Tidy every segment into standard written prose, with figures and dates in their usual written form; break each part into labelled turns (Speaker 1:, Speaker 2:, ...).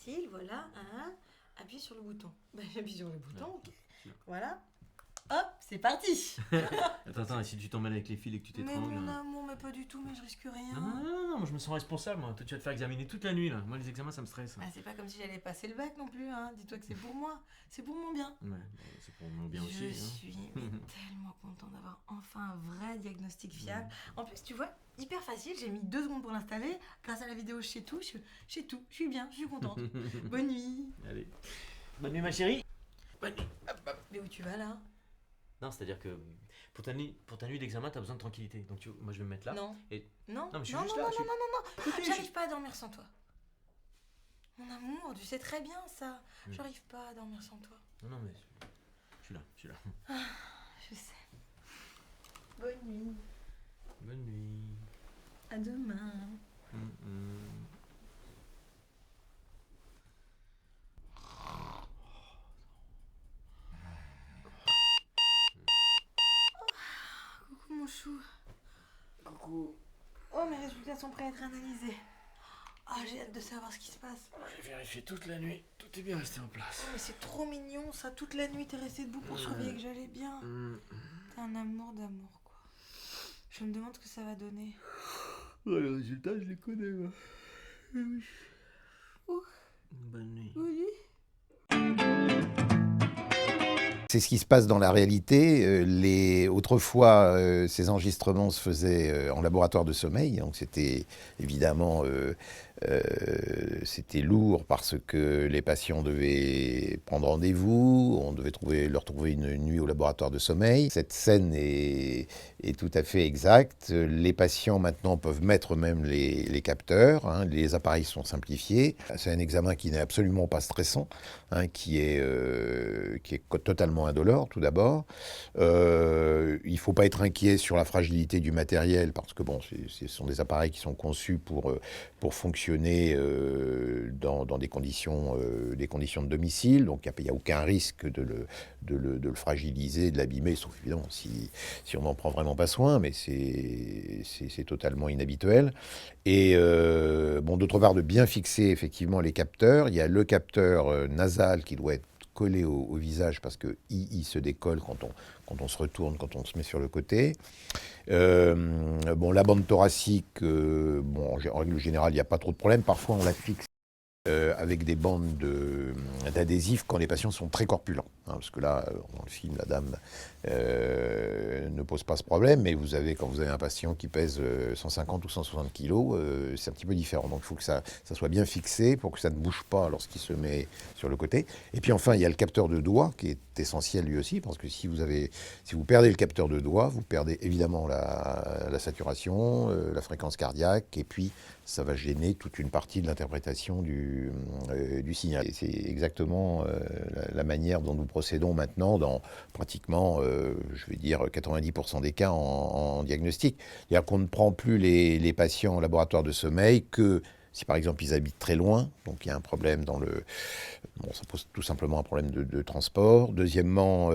Speaker 1: facile, voilà. Appuie sur le bouton. J'appuie sur le bouton, ok. Voilà. Hop, c'est parti.
Speaker 2: Attends, et si tu t'emmènes avec les fils et que tu
Speaker 1: Mais
Speaker 2: t'étrangles.
Speaker 1: mon amour, mais pas du tout, mais je risque rien.
Speaker 2: Non, moi je me sens responsable, moi. Toi, tu vas te faire examiner toute la nuit, là. Moi, les examens, ça me stresse.
Speaker 1: C'est pas comme si j'allais passer le bac non plus, hein. Dis-toi que c'est pour moi. C'est pour mon bien.
Speaker 2: Ouais, c'est pour mon bien aussi.
Speaker 1: Je suis tellement contente d'avoir enfin un vrai diagnostic fiable. En plus, tu vois, hyper facile. J'ai mis 2 secondes pour l'installer. Grâce à la vidéo, je sais tout. Je suis bien, je suis contente. Bonne nuit.
Speaker 2: Allez. Bonne nuit, ma chérie. Bonne nuit.
Speaker 1: Mais où tu vas là?
Speaker 2: Non, c'est-à-dire que pour ta nuit d'examen, t'as besoin de tranquillité. Donc, moi, je vais me mettre là.
Speaker 1: Non.
Speaker 2: Et...
Speaker 1: Non,
Speaker 2: mais je suis
Speaker 1: non,
Speaker 2: juste
Speaker 1: non,
Speaker 2: là.
Speaker 1: non, j'arrive pas à dormir sans toi. Mon amour, tu sais très bien ça. J'arrive pas à dormir sans toi.
Speaker 2: Non, mais je suis là.
Speaker 1: Je sais. Bonne nuit.
Speaker 2: Bonne nuit.
Speaker 1: À demain. Coucou mon chou.
Speaker 2: Coucou.
Speaker 1: Oh, mes résultats sont prêts à être analysés. J'ai hâte de savoir ce qui se passe.
Speaker 2: J'ai vérifié toute la nuit. Tout est bien resté en place.
Speaker 1: Oh, mais c'est trop mignon ça. Toute la nuit, t'es resté debout pour surveiller que j'allais bien. T'es un amour d'amour, quoi. Je me demande ce que ça va donner.
Speaker 2: Les résultats, je les connais, moi.
Speaker 1: Oui.
Speaker 2: Bonne nuit.
Speaker 1: Oui.
Speaker 3: C'est ce qui se passe dans la réalité. Autrefois, ces enregistrements se faisaient en laboratoire de sommeil, donc c'était évidemment c'était lourd parce que les patients devaient prendre rendez-vous, on devait leur trouver une nuit au laboratoire de sommeil. Cette scène est tout à fait exacte. Les patients maintenant peuvent mettre même les capteurs, hein, les appareils sont simplifiés. C'est un examen qui n'est absolument pas stressant, hein, qui est totalement indolore tout d'abord. Il ne faut pas être inquiet sur la fragilité du matériel parce que bon, ce sont des appareils qui sont conçus pour fonctionner dans des conditions de domicile, donc il n'y a aucun risque de le fragiliser, de l'abîmer, sauf évidemment si on n'en prend vraiment pas soin, mais c'est totalement inhabituel. Et d'autre part, de bien fixer effectivement les capteurs. Il y a le capteur nasal qui doit être collé au visage parce qu'il se décolle quand on se retourne, quand on se met sur le côté. La bande thoracique, en règle générale, il n'y a pas trop de problème. Parfois, on la fixe avec des bandes d'adhésif quand les patients sont très corpulents. Hein, parce que là, dans le film, la dame ne pose pas ce problème, mais quand vous avez un patient qui pèse 150 ou 160 kilos, c'est un petit peu différent. Donc il faut que ça soit bien fixé pour que ça ne bouge pas lorsqu'il se met sur le côté. Et puis enfin, il y a le capteur de doigt qui est essentiel lui aussi, parce que si vous perdez le capteur de doigt, vous perdez évidemment la saturation, la fréquence cardiaque, et puis ça va gêner toute une partie de l'interprétation du signal. Et c'est exactement la manière dont nous procédons maintenant dans pratiquement, je vais dire, 90% des cas en diagnostic. C'est-à-dire qu'on ne prend plus les patients en laboratoire de sommeil que si par exemple ils habitent très loin, donc il y a un problème ça pose tout simplement un problème de transport. Deuxièmement,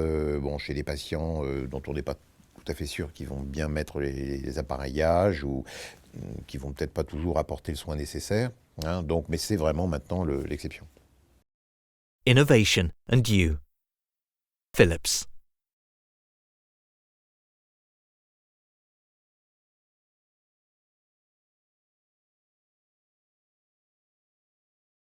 Speaker 3: chez les patients dont on n'est pas tout à fait sûr qu'ils vont bien mettre les appareillages ou qui vont peut-être pas toujours apporter le soin nécessaire. Hein, mais c'est vraiment maintenant l'exception.
Speaker 4: Innovation and you. Philips.